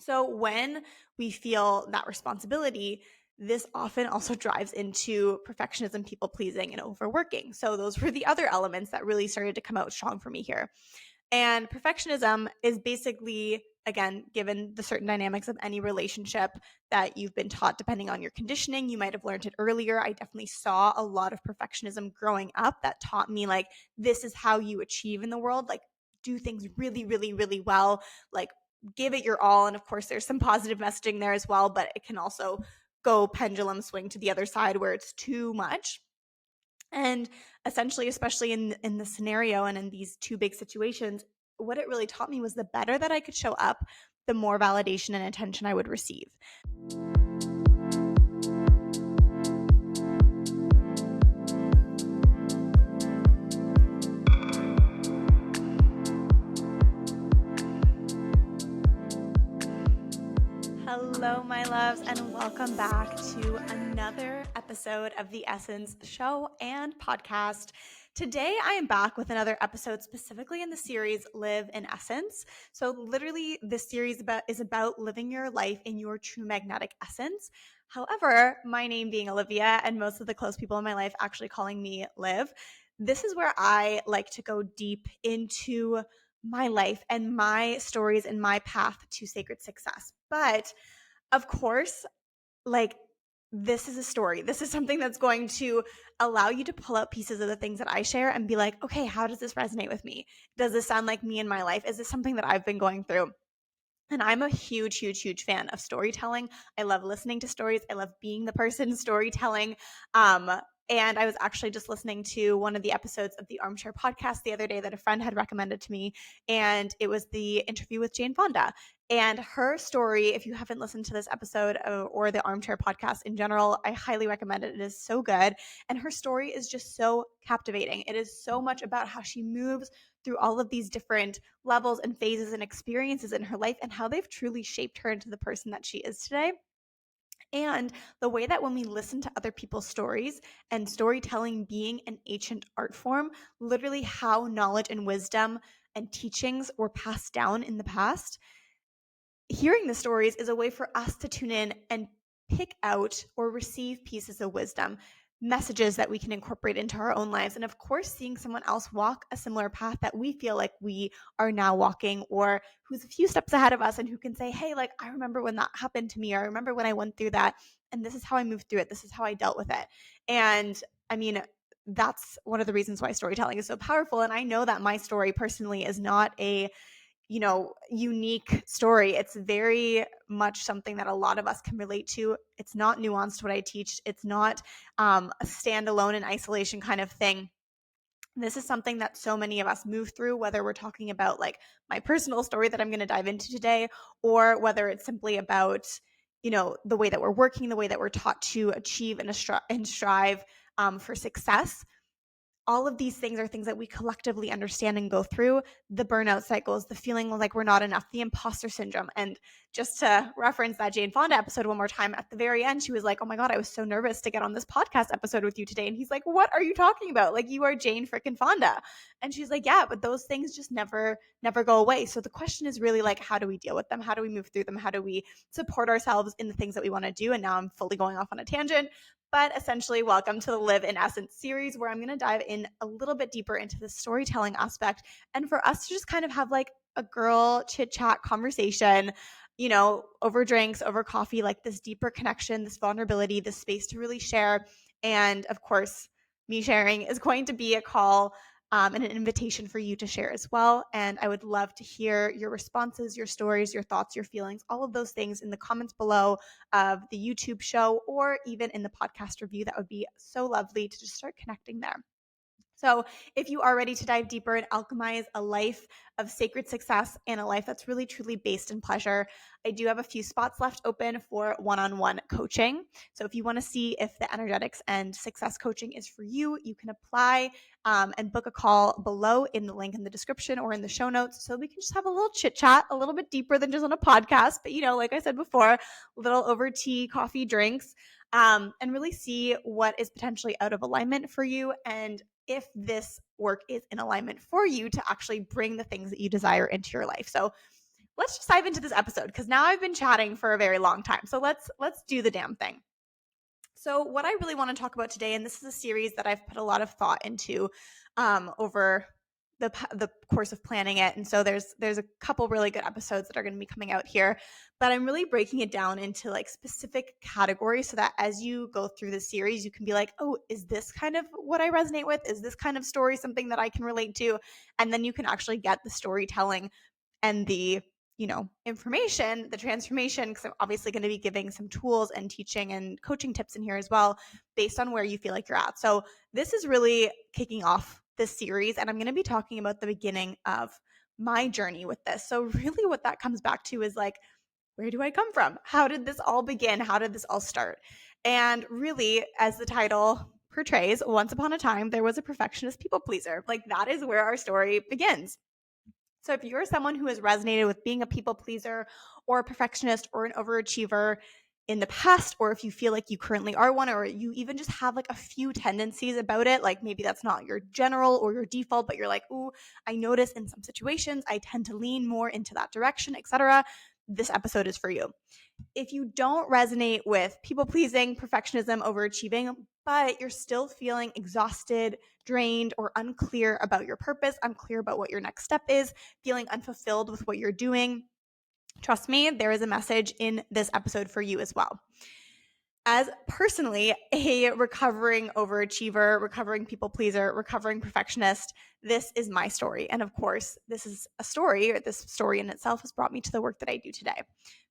So when we feel that responsibility, this often also drives into perfectionism, people pleasing, and overworking. So those were the other elements that really started to come out strong for me here. And perfectionism is basically, again, given the certain dynamics of any relationship that you've been taught, depending on your conditioning, you might have learned it earlier. I definitely saw a lot of perfectionism growing up that taught me, like, this is how you achieve in the world. Like, do things really, really, really well. Like, give it your all. And of course, there's some positive messaging there as well, but it can also go pendulum swing to the other side where it's too much. And essentially, especially in the scenario and in these two big situations, what it really taught me was the better that I could show up, the more validation and attention I would receive. Hello, my loves, and welcome back to another episode of the Essence show and podcast. Today, I am back with another episode specifically in the series Live in Essence. So literally, this series is about living your life in your true magnetic essence. However, my name being Olivia and most of the close people in my life actually calling me Liv, this is where I like to go deep into my life and my stories and my path to sacred success. But of course, like, this is a story. This is something that's going to allow you to pull out pieces of the things that I share and be like, okay, how does this resonate with me? Does this sound like me in my life? Is this something that I've been going through? And I'm a huge, huge, huge fan of storytelling. I love listening to stories. I love being the person storytelling. And I was actually just listening to one of the episodes of the Armchair podcast the other day that a friend had recommended to me. And it was the interview with Jane Fonda. And her story, if you haven't listened to this episode or the Armchair podcast in general, I highly recommend it. It is so good. And her story is just so captivating. It is so much about how she moves through all of these different levels and phases and experiences in her life and how they've truly shaped her into the person that she is today. And the way that when we listen to other people's stories and storytelling being an ancient art form, literally how knowledge and wisdom and teachings were passed down in the past, hearing the stories is a way for us to tune in and pick out or receive pieces of wisdom, messages that we can incorporate into our own lives. And of course, seeing someone else walk a similar path that we feel like we are now walking, or who's a few steps ahead of us and who can say, hey, like, I remember when that happened to me, or I remember when I went through that, and this is how I moved through it. This is how I dealt with it. And I mean, that's one of the reasons why storytelling is so powerful. And I know that my story personally is not a unique story. It's very much something that a lot of us can relate to. It's not nuanced what I teach. It's not a standalone in isolation kind of thing. This is something that so many of us move through, whether we're talking about like my personal story that I'm going to dive into today, or whether it's simply about, the way that we're working, the way that we're taught to achieve and strive for success. All of these things are things that we collectively understand and go through. The burnout cycles, the feeling like we're not enough, the imposter syndrome. And just to reference that Jane Fonda episode one more time, at the very end, she was like, oh my God, I was so nervous to get on this podcast episode with you today. And he's like, what are you talking about? Like, you are Jane freaking Fonda. And she's like, yeah, but those things just never go away. So the question is really like, how do we deal with them? How do we move through them? How do we support ourselves in the things that we want to do? And now I'm fully going off on a tangent. But essentially, welcome to the Live in Essence series, where I'm going to dive in a little bit deeper into the storytelling aspect, and for us to just kind of have like a girl chit chat conversation, over drinks, over coffee, like this deeper connection, this vulnerability, this space to really share. And of course, me sharing is going to be a call and an invitation for you to share as well. And I would love to hear your responses, your stories, your thoughts, your feelings, all of those things in the comments below of the YouTube show, or even in the podcast review. That would be so lovely to just start connecting there. So if you are ready to dive deeper and alchemize a life of sacred success and a life that's really truly based in pleasure, I do have a few spots left open for one-on-one coaching. So if you want to see if the energetics and success coaching is for you, you can apply and book a call below in the link in the description or in the show notes, so we can just have a little chit chat, a little bit deeper than just on a podcast. But like I said before, a little over tea, coffee, drinks, and really see what is potentially out of alignment for you, and if this work is in alignment for you to actually bring the things that you desire into your life. So let's just dive into this episode because now I've been chatting for a very long time. So let's do the damn thing. So what I really want to talk about today, and this is a series that I've put a lot of thought into over the course of planning it, and so there's a couple really good episodes that are going to be coming out here, but I'm really breaking it down into like specific categories so that as you go through the series, you can be like, oh, is this kind of what I resonate with? Is this kind of story something that I can relate to? And then you can actually get the storytelling and the information, the transformation, because I'm obviously going to be giving some tools and teaching and coaching tips in here as well, based on where you feel like you're at. So this is really kicking off this series, and I'm going to be talking about the beginning of my journey with this. So really what that comes back to is like, where do I come from? How did this all begin? How did this all start? And really, as the title portrays, once upon a time, there was a perfectionist people pleaser. Like that is where our story begins. So if you're someone who has resonated with being a people pleaser or a perfectionist or an overachiever in the past, or if you feel like you currently are one, or you even just have like a few tendencies about it, like maybe that's not your general or your default, but you're like, ooh, I notice in some situations I tend to lean more into that direction, etc. This episode is for you. If you don't resonate with people pleasing, perfectionism, overachieving, but you're still feeling exhausted, drained, or unclear about your purpose, unclear about what your next step is, feeling unfulfilled with what you're doing, trust me, there is a message in this episode for you as well. As personally a recovering overachiever, recovering people pleaser, recovering perfectionist, this is my story. And of course, this is a story, or this story in itself has brought me to the work that I do today.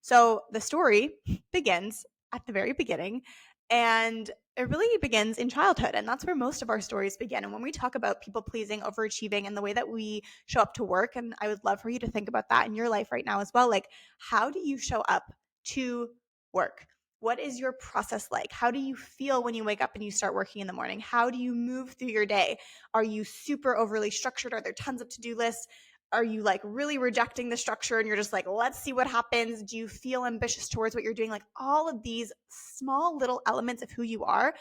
So the story begins at the very beginning, and it really begins in childhood. And that's where most of our stories begin. And when we talk about people pleasing, overachieving, and the way that we show up to work, and I would love for you to think about that in your life right now as well. Like, how do you show up to work? What is your process like? How do you feel when you wake up and you start working in the morning? How do you move through your day? Are you super overly structured? Are there tons of to-do lists? Are you like really rejecting the structure and you're just like, let's see what happens? Do you feel ambitious towards what you're doing? Like all of these small little elements of who you are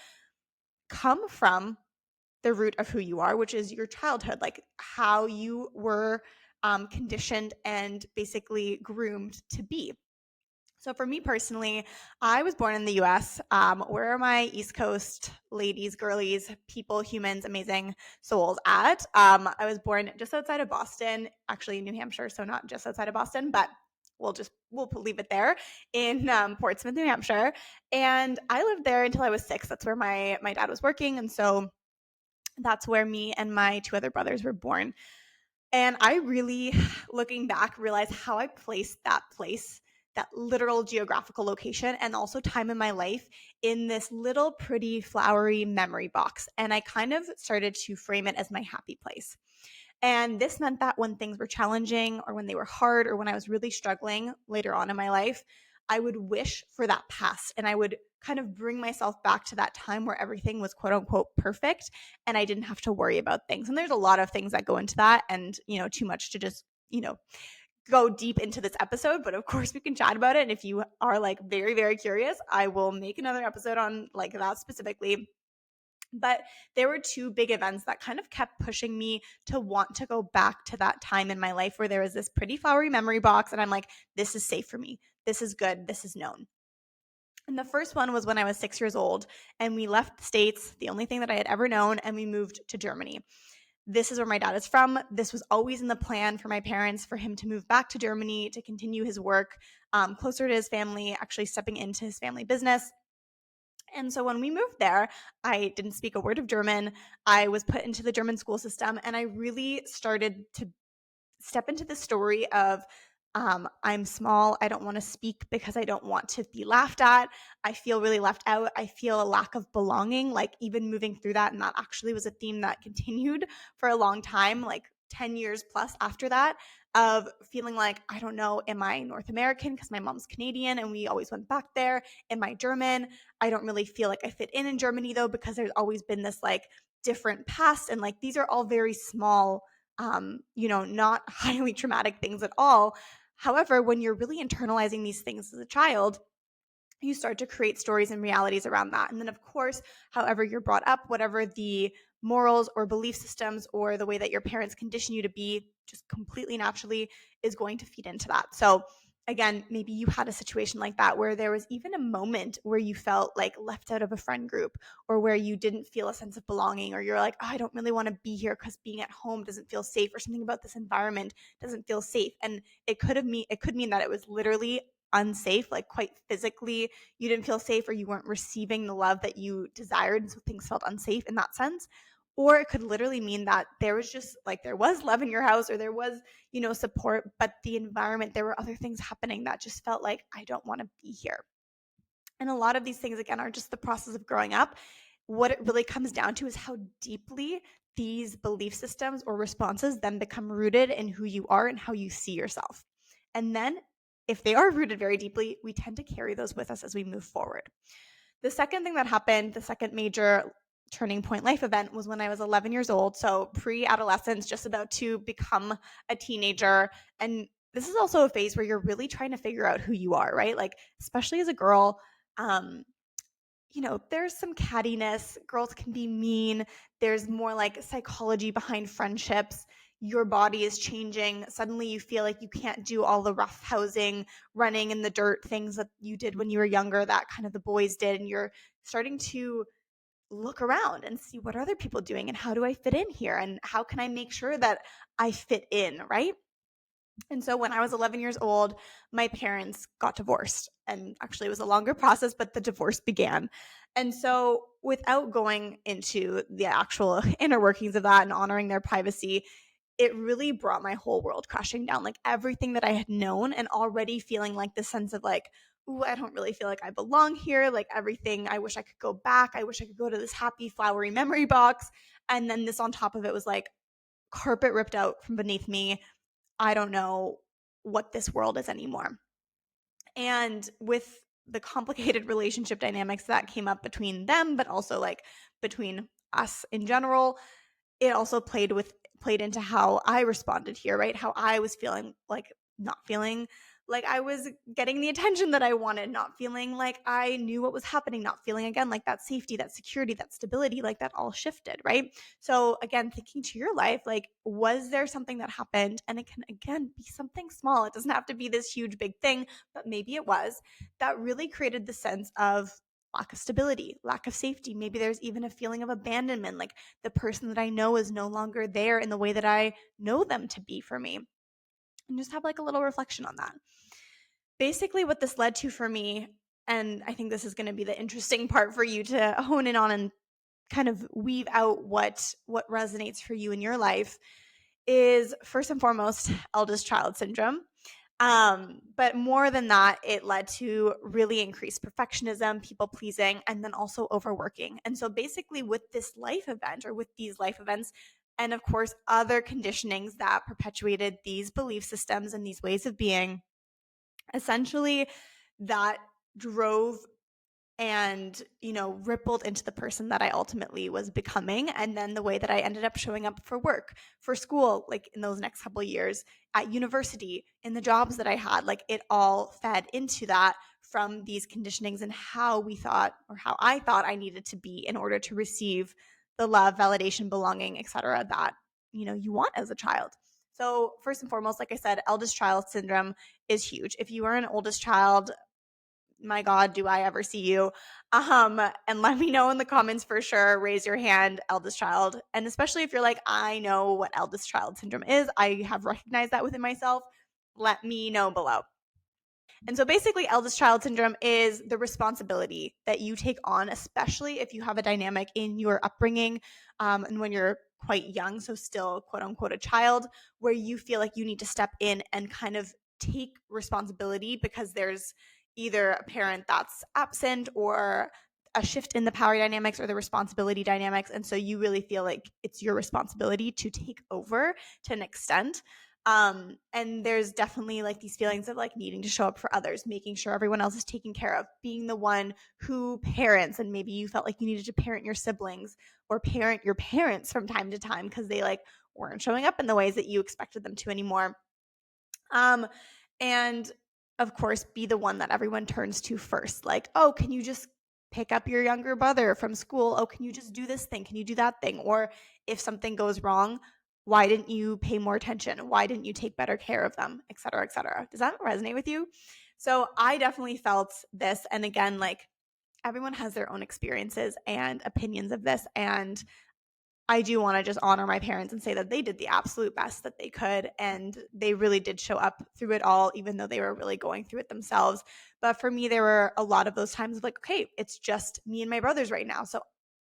come from the root of who you are, which is your childhood, like how you were conditioned and basically groomed to be. So for me personally, I was born in the US. Where are my East Coast ladies, girlies, people, humans, amazing souls at? I was born just outside of Boston, actually New Hampshire, so not just outside of Boston, but we'll leave it there in Portsmouth, New Hampshire. And I lived there until I was 6. That's where my dad was working. And so that's where me and my 2 other brothers were born. And I really, looking back, realized how I placed that place, that literal geographical location, and also time in my life in this little pretty flowery memory box. And I kind of started to frame it as my happy place. And this meant that when things were challenging or when they were hard or when I was really struggling later on in my life, I would wish for that past and I would kind of bring myself back to that time where everything was quote unquote perfect and I didn't have to worry about things. And there's a lot of things that go into that and, too much to just, go deep into this episode, but of course we can chat about it. And if you are like very, very curious, I will make another episode on like that specifically. But there were 2 big events that kind of kept pushing me to want to go back to that time in my life where there was this pretty flowery memory box. And I'm like, this is safe for me. This is good. This is known. And the first one was when I was 6 years old and we left the States, the only thing that I had ever known, and we moved to Germany. This is where my dad is from. This was always in the plan for my parents, for him to move back to Germany to continue his work closer to his family, actually stepping into his family business. And so when we moved there, I didn't speak a word of German. I was put into the German school system, and I really started to step into the story of I'm small. I don't want to speak because I don't want to be laughed at. I feel really left out. I feel a lack of belonging, like even moving through that. And that actually was a theme that continued for a long time, like 10 years plus after that, of feeling like, I don't know, am I North American because my mom's Canadian and we always went back there? Am I German? I don't really feel like I fit in Germany though, because there's always been this like different past. And like these are all very small, not highly traumatic things at all. However, when you're really internalizing these things as a child, you start to create stories and realities around that. And then, of course, however you're brought up, whatever the morals or belief systems or the way that your parents condition you to be just completely naturally is going to feed into that. So again, maybe you had a situation like that where there was even a moment where you felt like left out of a friend group, or where you didn't feel a sense of belonging, or you're like, oh, I don't really want to be here because being at home doesn't feel safe, or something about this environment doesn't feel safe. And it could mean that it was literally unsafe, like quite physically you didn't feel safe, or you weren't receiving the love that you desired, and so things felt unsafe in that sense. Or it could literally mean that there was love in your house, or there was support, but the environment, there were other things happening that just felt like, I don't want to be here. And a lot of these things, again, are just the process of growing up. What it really comes down to is how deeply these belief systems or responses then become rooted in who you are and how you see yourself. And then, if they are rooted very deeply, we tend to carry those with us as we move forward. The second thing that happened, the second major turning point life event, was when I was 11 years old. So pre-adolescence, just about to become a teenager. And this is also a phase where you're really trying to figure out who you are, right? Like, especially as a girl, um, there's some cattiness. Girls can be mean. There's more like psychology behind friendships. Your body is changing. Suddenly you feel like you can't do all the rough housing, running in the dirt things that you did when you were younger, that kind of the boys did. And you're starting to look around and see, what are other people doing, and how do I fit in here, and how can I make sure that I fit in, right? And so when I was 11 years old, my parents got divorced. And actually, it was a longer process, but the divorce began. And so, without going into the actual inner workings of that and honoring their privacy, it really brought my whole world crashing down. Like, everything that I had known, and already feeling like this sense of like, ooh, I don't really feel like I belong here. Like, everything, I wish I could go back. I wish I could go to this happy, flowery memory box. And then this on top of it was like carpet ripped out from beneath me. I don't know what this world is anymore. And with the complicated relationship dynamics that came up between them, but also like between us in general, it also played into how I responded here, right? How I was feeling, like not feeling like I was getting the attention that I wanted, not feeling like I knew what was happening, not feeling again like that safety, that security, that stability, like that all shifted, right? So again, thinking to your life, like, was there something that happened? And it can again be something small. It doesn't have to be this huge big thing, but maybe it was, that really created the sense of lack of stability, lack of safety. Maybe there's even a feeling of abandonment, like the person that I know is no longer there in the way that I know them to be for me. And just have like a little reflection on that. Basically, what this led to for me, and I think this is going to be the interesting part for you to hone in on and kind of weave out what resonates for you in your life, is first and foremost eldest child syndrome. But more than that, it led to really increased perfectionism, people pleasing, and then also overworking. And so basically, with this life event, or with these life events, and of course other conditionings that perpetuated these belief systems and these ways of being, essentially that drove and rippled into the person that I ultimately was becoming, and then the way that I ended up showing up for work, for school, like in those next couple of years, at university, in the jobs that I had. Like, it all fed into that, from these conditionings and how we thought, or how I thought I needed to be in order to receive the love, validation, belonging, etc., that you want as a child. So first and foremost, like I said, eldest child syndrome is huge. If you are an oldest child, my God, do I ever see you? And let me know in the comments for sure. Raise your hand, eldest child. And especially if you're like, I know what eldest child syndrome is, I have recognized that within myself, let me know below. And so basically, eldest child syndrome is the responsibility that you take on, especially if you have a dynamic in your upbringing, and when you're quite young, so still quote unquote a child, where you feel like you need to step in and kind of take responsibility because there's either a parent that's absent, or a shift in the power dynamics or the responsibility dynamics. And so you really feel like it's your responsibility to take over to an extent. And there's definitely like these feelings of like needing to show up for others, making sure everyone else is taken care of, being the one who parents. And maybe you felt like you needed to parent your siblings or parent your parents from time to time because they like weren't showing up in the ways that you expected them to anymore. And of course, be the one that everyone turns to first. Like, oh, can you just pick up your younger brother from school. Oh, can you just do this thing? Can you do that thing? Or if something goes wrong, why didn't you pay more attention? Why didn't you take better care of them, et cetera, et cetera? Does that resonate with you? So I definitely felt this. And again, like everyone has their own experiences and opinions of this. And I do want to just honor my parents and say that they did the absolute best that they could. And they really did show up through it all, even though they were really going through it themselves. But for me, there were a lot of those times of like, okay, it's just me and my brothers right now. So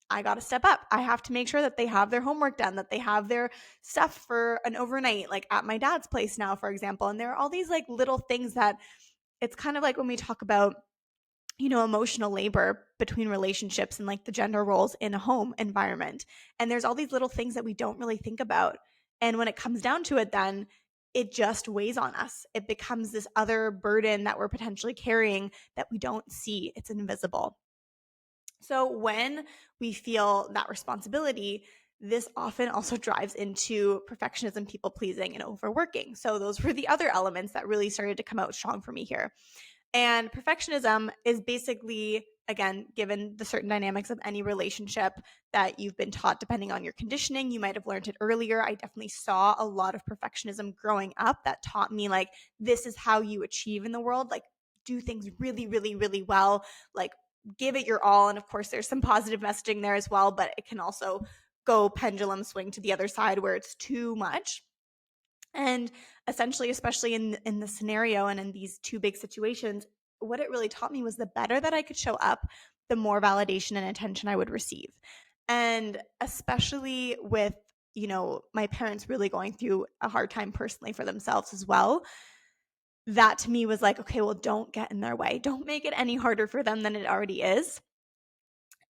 I got to step up. I have to make sure that they have their homework done, that they have their stuff for an overnight, like at my dad's place now, for example. And there are all these like little things that it's kind of like when we talk about emotional labor between relationships and like the gender roles in a home environment. And there's all these little things that we don't really think about. And when it comes down to it, then it just weighs on us. It becomes this other burden that we're potentially carrying that we don't see. It's invisible. So when we feel that responsibility, this often also drives into perfectionism, people pleasing, and overworking. So those were the other elements that really started to come out strong for me here. And perfectionism is basically, again, given the certain dynamics of any relationship that you've been taught, depending on your conditioning, you might have learned it earlier. I definitely saw a lot of perfectionism growing up that taught me, like, this is how you achieve in the world. Like, do things really, really, really well. Like, give it your all. And of course, there's some positive messaging there as well, but it can also go pendulum swing to the other side where it's too much. And essentially, especially in the scenario and in these two big situations, what it really taught me was the better that I could show up, the more validation and attention I would receive. And especially with, my parents really going through a hard time personally for themselves as well. That to me was like, okay, well, don't get in their way. Don't make it any harder for them than it already is.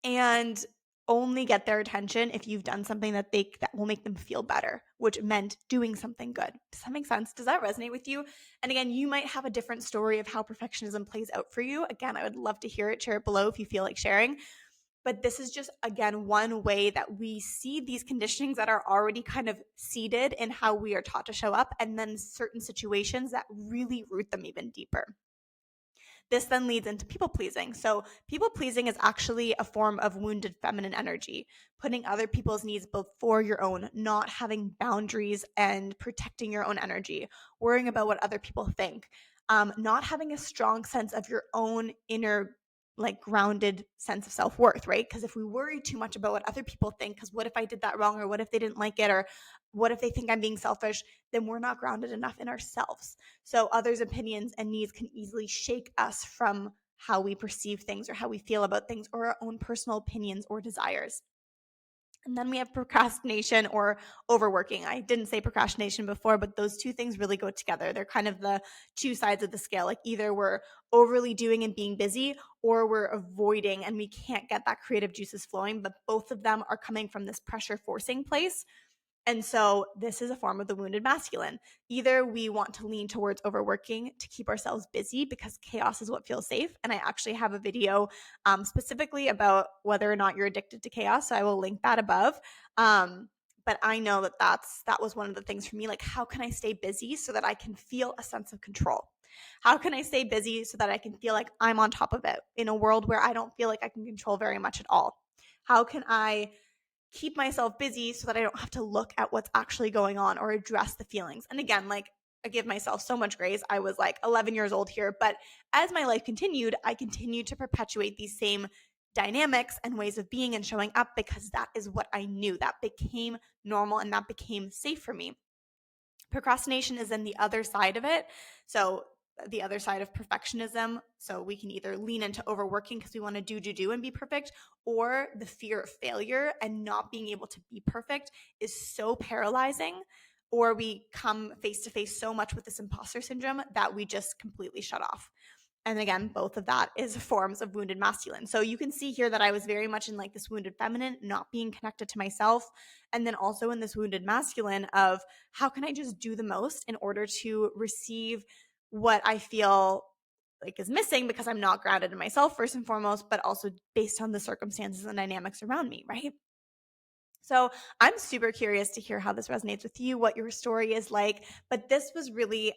And only get their attention if you've done something that will make them feel better, which meant doing something good. Does that make sense? Does that resonate with you? And again, you might have a different story of how perfectionism plays out for you. Again, I would love to hear it. Share it below if you feel like sharing. But this is just, again, one way that we see these conditionings that are already kind of seated in how we are taught to show up, and then certain situations that really root them even deeper. This then leads into people pleasing. So, people pleasing is actually a form of wounded feminine energy, putting other people's needs before your own, not having boundaries and protecting your own energy, worrying about what other people think, not having a strong sense of your own inner, like grounded sense of self-worth, right? Because if we worry too much about what other people think, because what if I did that wrong, or what if they didn't like it, or what if they think I'm being selfish, then we're not grounded enough in ourselves. So others' opinions and needs can easily shake us from how we perceive things or how we feel about things or our own personal opinions or desires. And then we have procrastination or overworking. I didn't say procrastination before, but those two things really go together. They're kind of the two sides of the scale. Like either we're overly doing and being busy, or we're avoiding and we can't get that creative juices flowing. But both of them are coming from this pressure forcing place. And so this is a form of the wounded masculine. Either we want to lean towards overworking to keep ourselves busy because chaos is what feels safe. And I actually have a video specifically about whether or not you're addicted to chaos. So I will link that above. But I know that was one of the things for me. Like, how can I stay busy so that I can feel a sense of control? How can I stay busy so that I can feel like I'm on top of it in a world where I don't feel like I can control very much at all? How can I keep myself busy so that I don't have to look at what's actually going on or address the feelings? And again, like, I give myself so much grace. I was like 11 years old here, but as my life continued, I continued to perpetuate these same dynamics and ways of being and showing up because that is what I knew. That became normal and that became safe for me. Procrastination is then the other side of it. So the other side of perfectionism. So we can either lean into overworking because we want to do and be perfect, or the fear of failure and not being able to be perfect is so paralyzing, or we come face to face so much with this imposter syndrome that we just completely shut off. And again, both of that is forms of wounded masculine. So you can see here that I was very much in like this wounded feminine, not being connected to myself. And then also in this wounded masculine of how can I just do the most in order to receive what I feel like is missing because I'm not grounded in myself first and foremost, but also based on the circumstances and dynamics around me, right? So I'm super curious to hear how this resonates with you, what your story is like. But this was really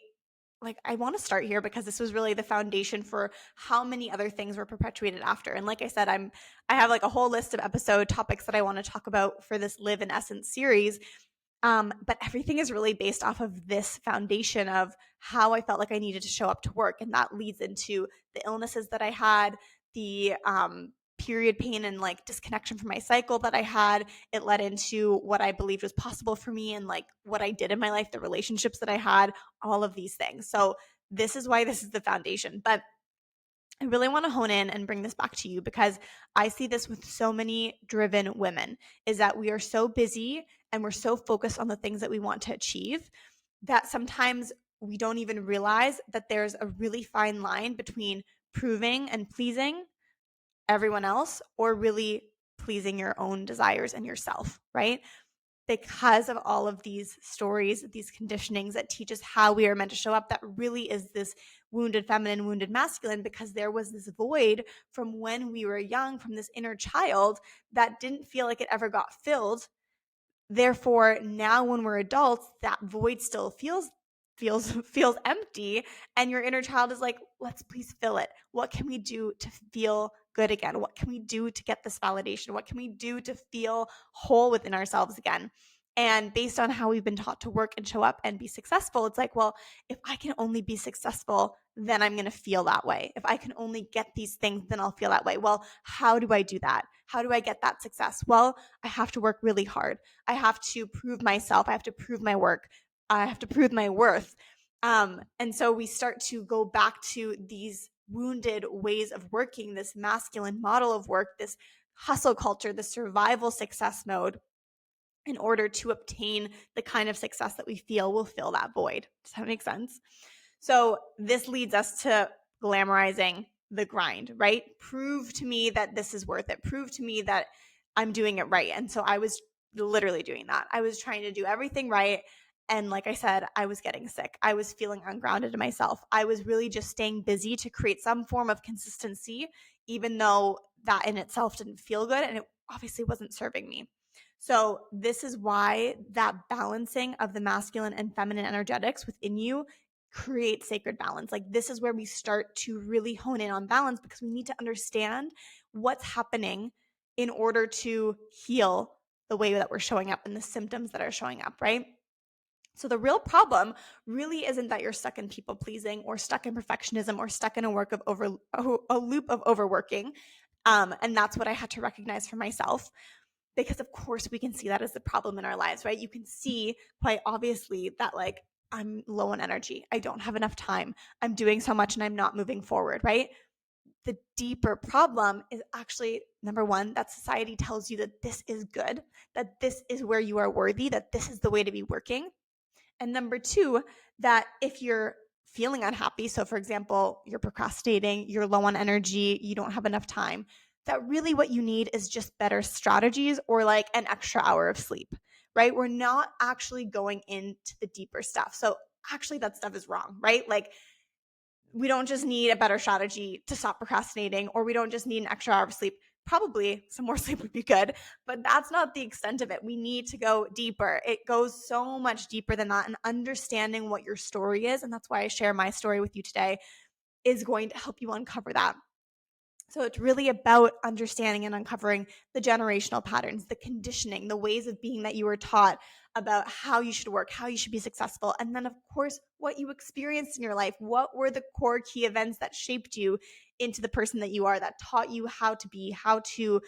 I want to start here because this was really the foundation for how many other things were perpetuated after. And like I said, I have like a whole list of episode topics that I want to talk about for this Live in Essence series. But everything is really based off of this foundation of how I felt like I needed to show up to work. And that leads into the illnesses that I had, the period pain and like disconnection from my cycle that I had. It led into what I believed was possible for me and like what I did in my life, the relationships that I had, all of these things. So this is why this is the foundation. But I really want to hone in and bring this back to you because I see this with so many driven women is that we are so busy and we're so focused on the things that we want to achieve that sometimes we don't even realize that there's a really fine line between proving and pleasing everyone else or really pleasing your own desires and yourself, right? Because of all of these stories, these conditionings that teach us how we are meant to show up, that really is this wounded feminine, wounded masculine, because there was this void from when we were young, from this inner child that didn't feel like it ever got filled. Therefore, now when we're adults, that void still feels empty, and your inner child is like, let's please fill it. What can we do to feel good again? What can we do to get this validation? What can we do to feel whole within ourselves again? And based on how we've been taught to work and show up and be successful, it's like, well, if I can only be successful, then I'm going to feel that way. If I can only get these things, then I'll feel that way. Well, how do I do that? How do I get that success? Well, I have to work really hard. I have to prove myself. I have to prove my work. I have to prove my worth. And so we start to go back to these wounded ways of working, this masculine model of work, this hustle culture, the survival success mode, in order to obtain the kind of success that we feel will fill that void. Does that make sense? So this leads us to glamorizing the grind, right? Prove to me that this is worth it. Prove to me that I'm doing it right. And so I was literally doing that. I was trying to do everything right. And like I said, I was getting sick. I was feeling ungrounded in myself. I was really just staying busy to create some form of consistency, even though that in itself didn't feel good and it obviously wasn't serving me. So, this is why that balancing of the masculine and feminine energetics within you creates sacred balance. Like, this is where we start to really hone in on balance because we need to understand what's happening in order to heal the way that we're showing up and the symptoms that are showing up, right? So the real problem really isn't that you're stuck in people pleasing or stuck in perfectionism or stuck in a loop of overworking. And that's what I had to recognize for myself because of course we can see that as the problem in our lives, right? You can see quite obviously that like I'm low on energy. I don't have enough time. I'm doing so much and I'm not moving forward, right? The deeper problem is actually number one, that society tells you that this is good, that this is where you are worthy, that this is the way to be working. And number two, that if you're feeling unhappy, so for example, you're procrastinating, you're low on energy, you don't have enough time, that really what you need is just better strategies or like an extra hour of sleep, right? We're not actually going into the deeper stuff. So actually, that stuff is wrong, right? Like, we don't just need a better strategy to stop procrastinating, or we don't just need an extra hour of sleep. Probably some more sleep would be good, but that's not the extent of it. We need to go deeper. It goes so much deeper than that, and understanding what your story is, and that's why I share my story with you today, is going to help you uncover that. So it's really about understanding and uncovering the generational patterns, the conditioning, the ways of being that you were taught about how you should work, how you should be successful. And then, of course, what you experienced in your life. What were the core key events that shaped you into the person that you are, that taught you how to be, how to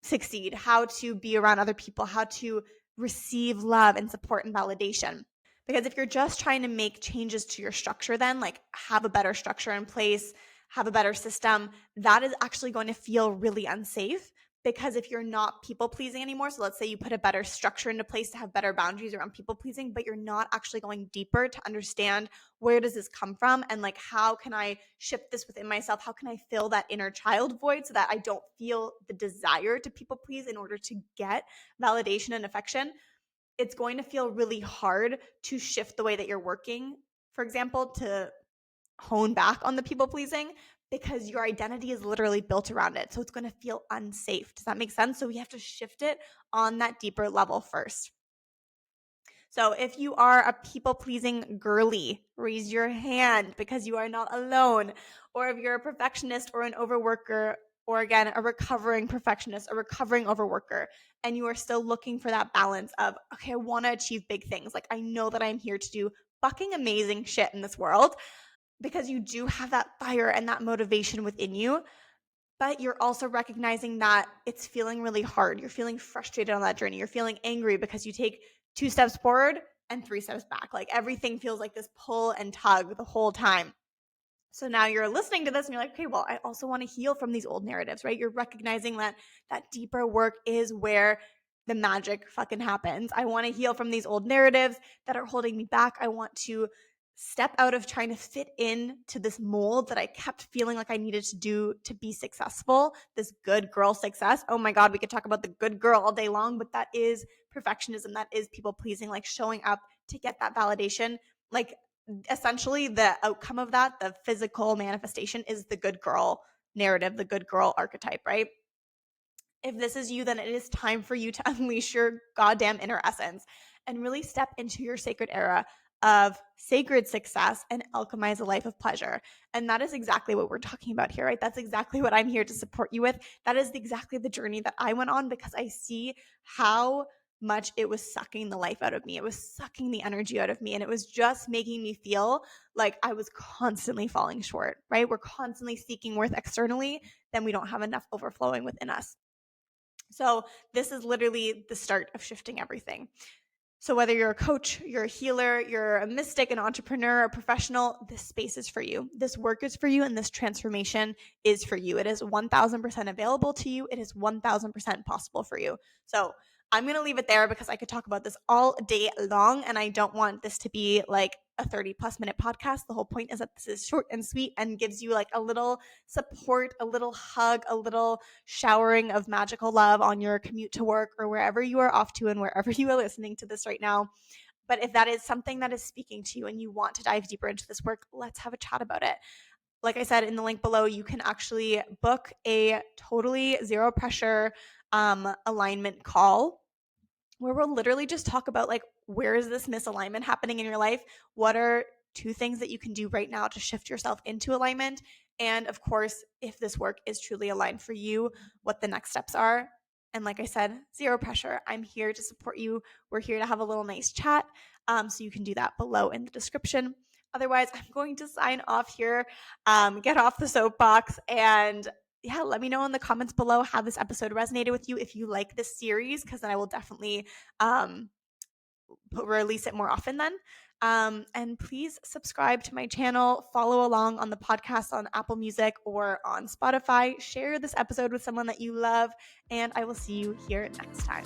succeed, how to be around other people, how to receive love and support and validation. Because if you're just trying to make changes to your structure, then like have a better structure in place, have a better system, that is actually going to feel really unsafe. Because if you're not people pleasing anymore, so let's say you put a better structure into place to have better boundaries around people pleasing, but you're not actually going deeper to understand where does this come from and like how can I shift this within myself? How can I fill that inner child void so that I don't feel the desire to people please in order to get validation and affection? It's going to feel really hard to shift the way that you're working, for example, to hone back on the people pleasing because your identity is literally built around it. So it's going to feel unsafe. Does that make sense? So we have to shift it on that deeper level first. So if you are a people-pleasing girly, raise your hand because you are not alone. Or if you're a perfectionist or an overworker, or again, a recovering perfectionist, a recovering overworker, and you are still looking for that balance of, okay, I want to achieve big things. Like I know that I'm here to do fucking amazing shit in this world, because you do have that fire and that motivation within you, but you're also recognizing that it's feeling really hard. You're feeling frustrated on that journey. You're feeling angry because you take 2 steps forward and 3 steps back. Like everything feels like this pull and tug the whole time. So now you're listening to this and you're like, okay, well, I also want to heal from these old narratives, right? You're recognizing that that deeper work is where the magic fucking happens. I want to heal from these old narratives that are holding me back. I want to step out of trying to fit in to this mold that I kept feeling like I needed to do to be successful, this good girl success. Oh my God, we could talk about the good girl all day long, but that is perfectionism. That is people pleasing, like showing up to get that validation. Like essentially the outcome of that, the physical manifestation, is the good girl narrative, the good girl archetype, right? If this is you, then it is time for you to unleash your goddamn inner essence and really step into your sacred era of sacred success and alchemize a life of pleasure. And that is exactly what we're talking about here, right? That's exactly what I'm here to support you with. That is exactly the journey that I went on, because I see how much it was sucking the life out of me. It was sucking the energy out of me. And it was just making me feel like I was constantly falling short, right? We're constantly seeking worth externally, then we don't have enough overflowing within us. So this is literally the start of shifting everything. So whether you're a coach, you're a healer, you're a mystic, an entrepreneur, a professional, this space is for you. This work is for you, and this transformation is for you. It is 1000% available to you. It is 1000% possible for you. So I'm going to leave it there because I could talk about this all day long, and I don't want this to be like a 30+ minute podcast. The whole point is that this is short and sweet and gives you like a little support, a little hug, a little showering of magical love on your commute to work or wherever you are off to and wherever you are listening to this right now. But if that is something that is speaking to you and you want to dive deeper into this work, let's have a chat about it. Like I said in the link below, you can actually book a totally zero pressure alignment call where we'll literally just talk about like, where is this misalignment happening in your life? What are 2 things that you can do right now to shift yourself into alignment? And of course, if this work is truly aligned for you, what the next steps are. And like I said, zero pressure. I'm here to support you. We're here to have a little nice chat. So you can do that below in the description. Otherwise, I'm going to sign off here, get off the soapbox, and yeah, let me know in the comments below how this episode resonated with you, if you like this series, because then I will definitely release it more often then. And please subscribe to my channel, follow along on the podcast on Apple Music or on Spotify, share this episode with someone that you love, and I will see you here next time.